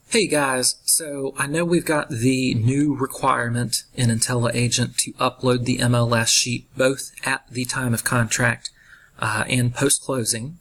Hey guys, so I know we've got the new requirement in IntelliAgent to upload the MLS sheet both at the time of contract and post-closing.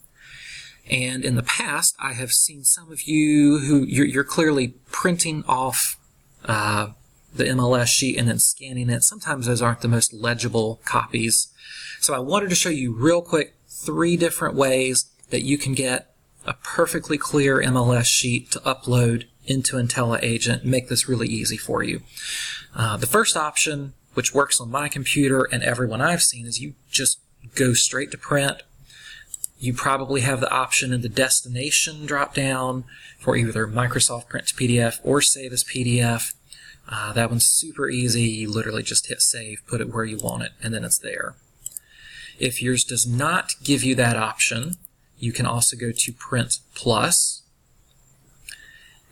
And in the past, I have seen some of you who you're clearly printing off the MLS sheet and then scanning it. Sometimes those aren't the most legible copies. So I wanted to show you real quick 3 different ways that you can get a perfectly clear MLS sheet to upload into IntelliAgent and make this really easy for you. The first option, which works on my computer and everyone I've seen, is you just go straight to print. You probably have the option in the destination drop down for either Microsoft Print to PDF or Save as PDF. That one's super easy. You literally just hit save, put it where you want it, and then it's there. If yours does not give you that option, you can also go to Print Plus.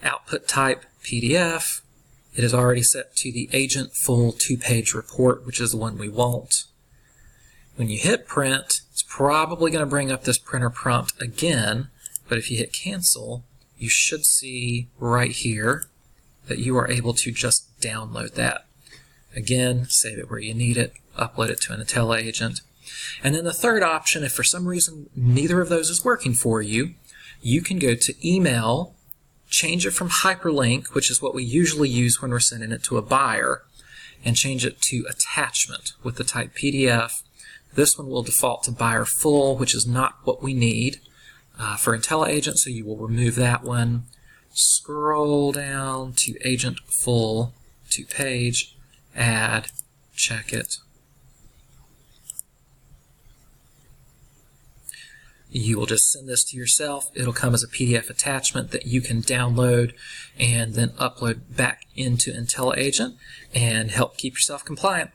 Output type PDF. It is already set to the Agent Full 2-page report, which is the one we want. When you hit print, it's probably going to bring up this printer prompt again, but if you hit cancel, you should see right here that you are able to just download that. Again, save it where you need it, upload it to an IntelliAgent. And then the third option, if for some reason neither of those is working for you, you can go to email, change it from hyperlink, which is what we usually use when we're sending it to a buyer, and change it to attachment with the type PDF. This one will default to buyer full, which is not what we need for IntelliAgent, so you will remove that one. Scroll down to Agent Full 2-page, add, check it. You will just send this to yourself. It'll come as a PDF attachment that you can download and then upload back into IntelliAgent and help keep yourself compliant.